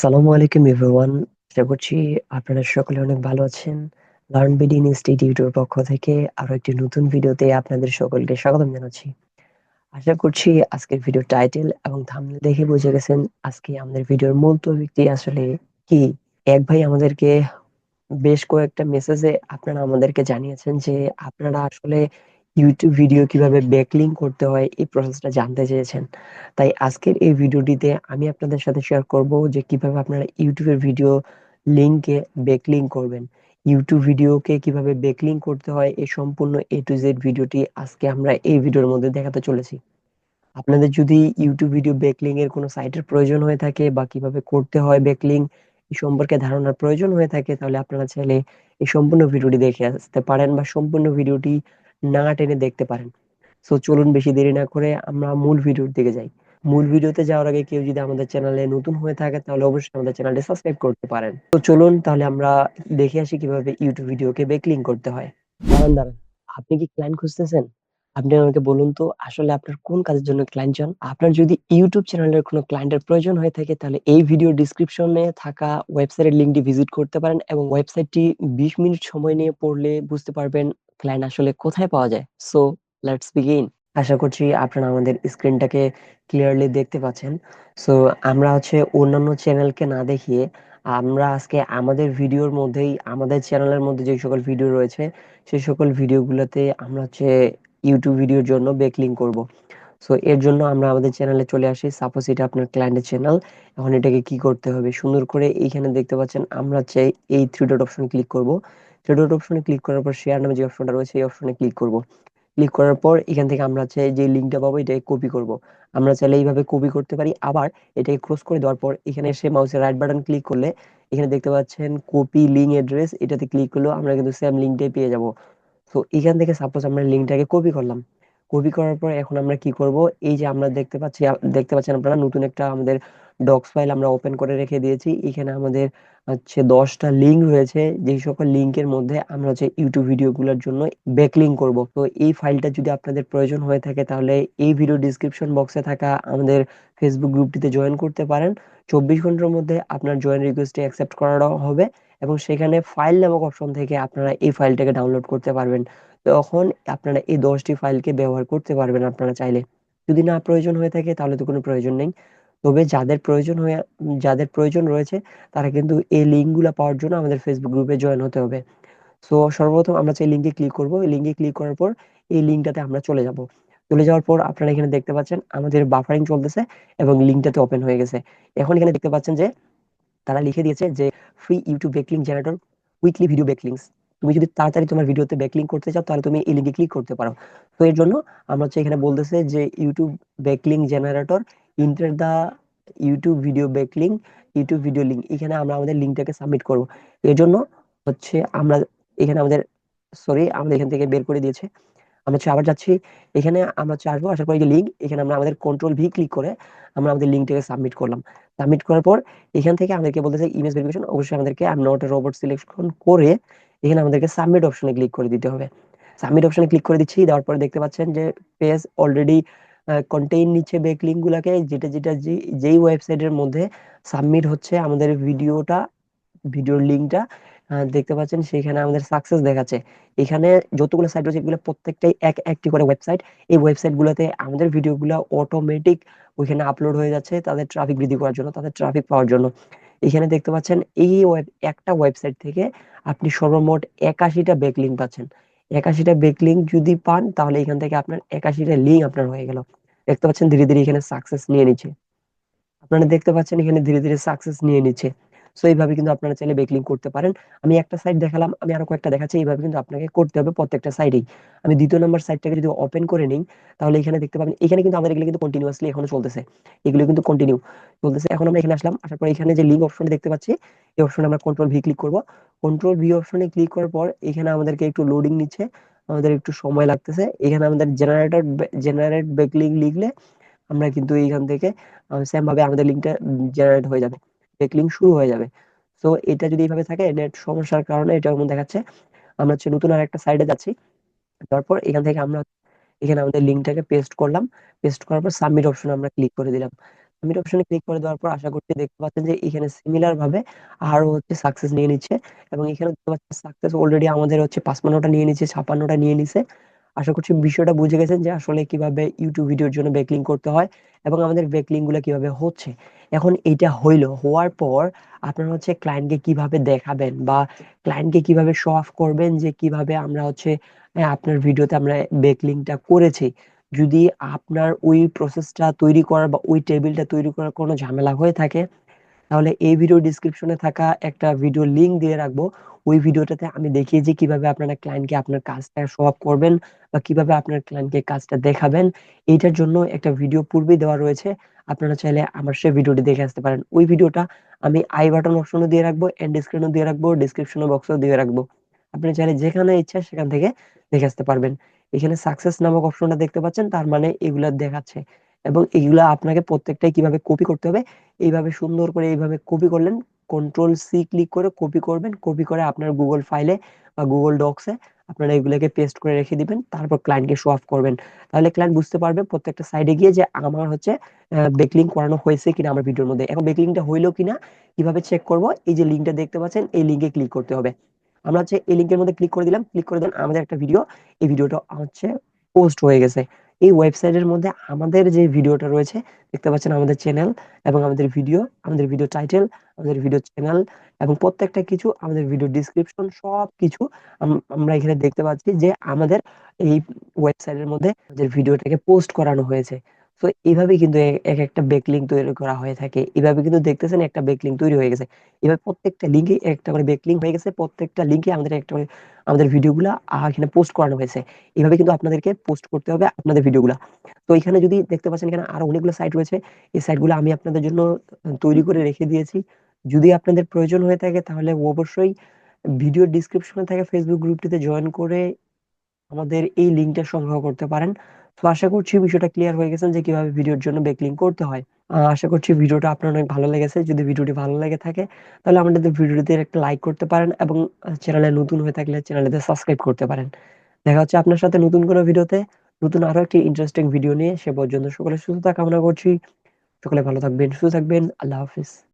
আসসালামু আলাইকুম এভরিওয়ান। আশা করছি আপনারা সকলে অনেক ভালো আছেন। লার্ন বিডি ইনস্টিটিউটের পক্ষ থেকে আরো একটি নতুন ভিডিওতে আপনাদের সকলকে স্বাগতম জানাচ্ছি। আশা করছি আজকের ভিডিও টাইটেল এবং থাম্বনেল দেখে বুঝে গেছেন আজকে আমাদের ভিডিওর মূল টপিকটি আসলে কি। এক ভাই আমাদেরকে বেশ কয়েকটা মেসেজে আপনারা আমাদেরকে জানিয়েছেন যে আপনারা আসলে ইউটিউব ভিডিও কিভাবে ব্যাকলিংক করতে হয় এই প্রসেসটা জানতে চেয়েছেন। তাই আজকের এই ভিডিওটিতে আমি আপনাদের সাথে শেয়ার করব যে কিভাবে আপনারা ইউটিউবের ভিডিও লিংকে ব্যাকলিংক করবেন। ইউটিউব ভিডিওকে কিভাবে ব্যাকলিংক করতে হয় এই সম্পূর্ণ এ টু জেড ভিডিওটি আজকে আমরা এই ভিডিওর মধ্যে দেখাতে চলেছি। আপনাদের যদি ইউটিউব ভিডিও ব্যাকলিং এর কোনো সাইটের প্রয়োজন হয়ে থাকে বা কিভাবে করতে হয় ব্যাকলিং এই সম্পর্কে ধারণার প্রয়োজন হয়ে থাকে, তাহলে আপনারা চাইলে এই সম্পূর্ণ ভিডিওটি দেখে আসতে পারেন বা সম্পূর্ণ ভিডিওটি না টেনে দেখতে পারেন। সো চলুন বেশি দেরি না করে আমরা মূল ভিডিওর দিকে যাই। মূল ভিডিওতে যাওয়ার আগে কেউ যদি আমাদের চ্যানেলে নতুন হয়ে থাকে তাহলে অবশ্যই আমাদের চ্যানেলটি সাবস্ক্রাইব করতে পারেন। তো চলুন তাহলে আমরা দেখে আসি কিভাবে ইউটিউব ভিডিওকে ব্যাকলিং করতে হয়। দাঁড়ান দাঁড়ান, আপনি কি ক্লায়েন্ট খুঁজতেছেন? আপনি আমাকে বলুন তো আসলে আপনার কোন কাজের জন্য ক্লায়েন্ট চান? আপনার যদি ইউটিউব চ্যানেলের কোনো ক্লায়েন্টের প্রয়োজন হয়ে থাকে তাহলে এই ভিডিও ডিসক্রিপশনে থাকা ওয়েবসাইটের লিংকটি ভিজিট করতে পারেন এবং ওয়েবসাইটটি 20 মিনিট সময় নিয়ে পড়লে বুঝতে পারবেন ক্লায়েন্ট আসলে কোথায় পাওয়া যায়। So let's begin. আশা করছি আপনারা আমাদের স্ক্রিনটাকে ক্লিয়ারলি দেখতে পাচ্ছেন। সো আমরা অন্যান্য চ্যানেলকে না দেখিয়ে আমরা আজকে আমাদের ভিডিওর মধ্যেই আমাদের চ্যানেলের মধ্যে যে সকল ভিডিও রয়েছে সেই সকল ভিডিওগুলোতে আমরা ইউটিউব ভিডিওর জন্য ব্যাকলিংক করব। সো এর জন্য আমরা আমাদের চ্যানেলে চলে আসি। সাপোজ এটা আপনার ক্লায়েন্টের চ্যানেল। এখন এটাকে কি করতে হবে, সুন্দর করে এইখানে দেখতে পাচ্ছেন আমরা এই থ্রি ডট অপশনে ক্লিক করব। থ্রি ডট অপশনে ক্লিক করার পর শেয়ার নামে যে অপশনটা রয়েছে এই অপশনে ক্লিক করব। ক্লিক করার পর এখান থেকে আমরা যে লিঙ্কটা পাবো এটাকে কপি করব। আমরা চাইলে এইভাবে কপি করতে পারি, আবার এটাকে ক্রস করে দেওয়ার পর এখানে এসে মাউসের রাইট বাটন ক্লিক করলে এখানে দেখতে পাচ্ছেন কপি লিঙ্ক অ্যাড্রেস, এটাতে ক্লিক করলেও আমরা কিন্তু সেম লিঙ্কটাই পেয়ে যাব। তো এখান থেকে সাপোজ আমরা লিঙ্কটাকে কপি করলাম। কপি করার পর এখন আমরা কি করব, এই যে আমরা দেখতে পাচ্ছেন আপনারা নতুন একটা আমাদের ডক্স ফাইল আমরা ওপেন করে রেখে দিয়েছি। এখানে আমাদের 10টা লিঙ্ক রয়েছে, যেই সকল লিঙ্কের মধ্যে আমরা ইউটিউব ভিডিওগুলোর জন্য ব্যাকলিঙ্ক করব। তো এই ফাইলটা যদি আপনাদের প্রয়োজন হয়ে থাকে তাহলে এই ভিডিও ডিসক্রিপশন বক্সে থাকা আমাদের ফেসবুক গ্রুপটিতে জয়েন করতে পারেন। 24 ঘন্টার মধ্যে আপনার জয়েন রিকোয়েস্টে অ্যাকসেপ্ট করা হবে এবং সেখানে ফাইল নামক অপশন থেকে আপনারা এই ফাইলটাকে ডাউনলোড করতে পারবেন। তখন আপনারা এই 10টি ফাইলকে ব্যবহার করতে পারবেন আপনারা চাইলে। যদি না প্রয়োজন হয়ে থাকে তাহলে তো কোনো প্রয়োজন নেই। তবে যাদের প্রয়োজন রয়েছে তারা কিন্তু এই লিঙ্কগুলা পাওয়ার জন্য আমাদের ফেসবুক গ্রুপে জয়েন হতে হবে। সো সর্বপ্রথম আমরা লিঙ্কে ক্লিক করব। এই লিঙ্কে ক্লিক করার পর এই লিঙ্কটাতে আমরা চলে যাব। চলে যাওয়ার পর আপনারা এখানে দেখতে পাচ্ছেন আমাদের বাফারিং চলতেছে এবং লিঙ্কটাতে ওপেন হয়ে গেছে। এখন এখানে দেখতে পাচ্ছেন যে তারা লিখে দিয়েছে যে free YouTube backlink generator weekly video backlinks. তুমি যদি তাড়াতাড়ি তোমার ভিডিওতে ব্যাকলিংক করতে চাও তাহলে তুমি এই লিঙ্কে ক্লিক করতে পারো। তো এর জন্য আমরা এখানে বলতেছে যে YouTube backlink generator enter the YouTube video link, এখানে আমরা আমাদের লিঙ্কটাকে সাবমিট করব। এর জন্য আমরা এখানে আমাদের আমাদের এখান থেকে বের করে দিয়েছে। আমরা আবার যাচ্ছি, এখানে আমরা আসবো, আসার পর এই যে লিঙ্ক, এখানে আমরা আমাদের কন্ট্রোল ভি ক্লিক করে আমরা আমাদের লিঙ্কটাকে সাবমিট করলাম। সাবমিট করার পর এখান থেকে আমাদেরকে বলতেছে ইমেজ ভেরিফিকেশন, অবশ্যই আমাদেরকে I am not a robot selection করে এখানে আমাদেরকে সাবমিট অপশনে ক্লিক করে দিতে হবে। সাবমিট অপশনে ক্লিক করে দিচ্ছি, দেওয়ার পরে দেখতে পাচ্ছেন যে পেজ অলরেডি কন্টেইন নিচ্ছে ব্যাক লিঙ্ক গুলাকে, যেই ওয়েবসাইটের মধ্যে সাবমিট হচ্ছে আমাদের ভিডিওর লিঙ্কটা দেখতে পাচ্ছেন সেখানে আমাদের সাকসেস দেখাচ্ছে। এখানে যতগুলো সাইট রয়েছে এগুলো প্রত্যেকটাই একটি করে ওয়েবসাইট। এই ওয়েবসাইট গুলোতে আমাদের ভিডিওগুলো অটোমেটিক ওইখানে আপলোড হয়ে যাচ্ছে তাদের ট্রাফিক বৃদ্ধি করার জন্য, তাদের ট্রাফিক পাওয়ার জন্য। এখানে দেখতে পাচ্ছেন একটা ওয়েবসাইট থেকে আপনি সর্বমোট 81টা ব্যাকলিঙ্ক পাচ্ছেন। 81টা ব্যাকলিঙ্ক যদি পান তাহলে এখান থেকে আপনার 81টা লিঙ্ক আপনার হয়ে গেল। দেখতে পাচ্ছেন ধীরে ধীরে এখানে সাকসেস নিয়ে নিচ্ছে। আপনারা দেখতে পাচ্ছেন এখানে ধীরে ধীরে সাকসেস নিয়ে নিচ্ছে। সো এইভাবে কিন্তু আপনারা চাইলে ব্যাকলিংক করতে পারেন। আমি একটা সাইট দেখালাম, আমি আরো কয়েকটা দেখাচ্ছি। এইভাবে কিন্তু আপনাকে করতে হবে প্রত্যেকটা সাইডেই। আমি দ্বিতীয় নম্বর সাইটটাকে যদি ওপেন করে নিই তাহলে এখানে দেখতে পাবেন, এখানে কিন্তু আমাদের এগুলো কিন্তু কন্টিনিউয়াসলি এখনো চলতেছে। এগুলো কিন্তু কন্টিনিউ চলতেছে। এখন আমরা এখানে আসলাম, আসার পর এখানে যে লিঙ্ক অপশনটা দেখতে পাচ্ছি এই অপশনে আমরা কন্ট্রোল ভি ক্লিক করব। কন্ট্রোল ভি অপশনে ক্লিক করার পর এখানে আমাদেরকে একটু লোডিং নিচ্ছে, আমাদের একটু সময় লাগতেছে। এখানে আমাদের জেনারেট ব্যাকলিঙ্ক লিখলে আমরা কিন্তু এইখান থেকে সেম ভাবে আমাদের লিঙ্কটা জেনারেট হয়ে যাবে, লিঙ্ক শুরু হয়ে যাবে। তো এটা যদি এইভাবে থাকে নেট সমস্যার কারণে এটা এমন দেখাচ্ছে। আমরা নতুন আর একটা সাইডে যাচ্ছি। তারপর এখান থেকে আমরা এখানে আমাদের লিঙ্কটাকে পেস্ট করলাম। পেস্ট করার পর সাবমিট অপশনে আমরা ক্লিক করে দিলাম। সাবমিট অপশনে ক্লিক করে দেওয়ার পর আশা করছি দেখতে পাচ্ছেন যে এখানে সিমিলার ভাবে আরো হচ্ছে সাকসেস নিয়ে নিচ্ছে, এবং এখানে দেখতে পাচ্ছেন সাকসেস অলরেডি আমাদের হচ্ছে 55টা নিয়ে নিচ্ছে, 56টা নিয়ে নিছে। আশা করছি বিষয়টা বুঝে গেছেন যে আসলে কিভাবে ইউটিউব ভিডিওর জন্য ব্যাকলিং করতে হয় এবং আমাদের ব্যাকলিং গুলো কিভাবে হচ্ছে। এখন এইটা হওয়ার পর আপনারা হচ্ছে ক্লায়েন্টকে কিভাবে দেখাবেন বা ক্লায়েন্টকে কিভাবে শো অফ করবেন যে কিভাবে আমরা হচ্ছে আপনার ভিডিওতে আমরা ব্যাকলিংটা করেছি। যদি আপনার ওই প্রসেসটা তৈরি করার বা ওই টেবিলটা তৈরি করার কোনো ঝামেলা হয়ে থাকে, তাহলে এই ভিডিও ডিসক্রিপশনে থাকা একটা ভিডিও লিংক দিয়ে রাখবো। ওই ভিডিওটাতে আমি দেখিয়েছি কিভাবে আপনারা ক্লায়েন্টকে আপনার কাজটা শো অফ করবেন বা কিভাবে আপনার ক্লায়েন্টকে কাজটা দেখাবেন। এইটার জন্য একটা ভিডিও পূর্বেই দেওয়া রয়েছে, আপনারা চাইলে আমার সেই ভিডিওটি দেখে আসতে পারেন। ওই ভিডিওটা আমি আই বাটন অপশনে দিয়ে রাখবো, এন্ড স্ক্রিনও দিয়ে রাখবো, ডিসক্রিপশন বক্সেও দিয়ে রাখবো। আপনি চাইলে যেখানে ইচ্ছা সেখান থেকে দেখে আসতে পারবেন। এখানে সাকসেস নামক অপশনটা দেখতে পাচ্ছেন, তার মানে এগুলা দেখাচ্ছে, এবং এগুলা আপনাকে প্রত্যেকটাই কিভাবে কপি করতে হবে এইভাবে সুন্দর করে এইভাবে কপি করলেন, কন্ট্রোল সি ক্লিক করে কপি করবেন, কপি করে আপনার গুগল ফাইলে বা গুগল ডক্সে আপনারা এগুলোকে পেস্ট করে রেখে দিবেন, তারপর ক্লায়েন্টকে শো অফ করবেন। তাহলে ক্লায়েন্ট বুঝতে পারবে প্রত্যেকটা সাইডে গিয়ে যে আমার হচ্ছে বেকলিং করানো হয়েছে কিনা আমার ভিডিওর মধ্যে। এখন বেকলিংটা হইলো কিনা কিভাবে চেক করব, এই যে লিঙ্কটা দেখতে পাচ্ছেন এই লিঙ্কে ক্লিক করতে হবে। আমরা হচ্ছে এই লিঙ্কের মধ্যে ক্লিক করে দিলাম, ক্লিক করে দেন আমাদের একটা ভিডিও, এই ভিডিওটা হচ্ছে পোস্ট হয়ে গেছে। এই ওয়েবসাইটের মধ্যে আমাদের যে ভিডিওটা রয়েছে দেখতে পাচ্ছেন আমাদের চ্যানেল এবং আমাদের ভিডিও টাইটেল, আমাদের ভিডিও চ্যানেল এবং প্রত্যেকটা কিছু আমাদের ভিডিও ডিসক্রিপশন সবকিছু আমরা এখানে দেখতে পাচ্ছি যে আমাদের এই ওয়েবসাইটের মধ্যে আমাদের ভিডিওটাকে পোস্ট করানো হয়েছে। তো এইভাবে কিন্তু এক একটা ব্যাকলিঙ্ক তৈরি করা হয়ে থাকে। এভাবে কিন্তু দেখতেছেন একটা ব্যাকলিঙ্ক তৈরি হয়ে গেছে। এভাবে প্রত্যেকটা লিঙ্কে একটা করে ব্যাকলিঙ্ক হয়ে গেছে, প্রত্যেকটা লিঙ্কে আমাদের একটা করে আমাদের ভিডিওগুলা এখানে পোস্ট করানো হয়েছে। এভাবে কিন্তু আপনাদেরকে পোস্ট করতে হবে আপনাদের ভিডিওগুলা। তো এখানে যদি দেখতে পাচ্ছেন এখানে আরো অনেকগুলো সাইট রয়েছে, এই সাইটগুলো আমি আপনাদের জন্য তৈরি করে রেখে দিয়েছি। যদি আপনাদের প্রয়োজন হয়ে থাকে তাহলে অবশ্যই ভিডিও ডিসক্রিপশনে থাকা ফেসবুক গ্রুপটিতে জয়েন করে আমাদের এই লিঙ্কটা সংগ্রহ করতে পারেন। তো আশা করছি বিষয়টা ক্লিয়ার হয়ে গেছেন যে কিভাবে ভিডিওর জন্য ব্যাকলিঙ্ক করতে হয়। আশা করছি ভিডিওটা আপনার অনেক ভালো লেগেছে। যদি ভিডিওটি ভালো লেগে থাকে তাহলে আমাদের ভিডিওটিতে একটা লাইক করতে পারেন এবং চ্যানেলে নতুন হয়ে থাকলে চ্যানেলটিতে সাবস্ক্রাইব করতে পারেন। দেখা হচ্ছে আপনার সাথে নতুন কোনো ভিডিওতে, নতুন আরো একটি ইন্টারেস্টিং ভিডিও নিয়ে। সে পর্যন্ত সকলের সুস্থতা কামনা করছি। সকলে ভালো থাকবেন, সুস্থ থাকবেন। আল্লাহ হাফেজ।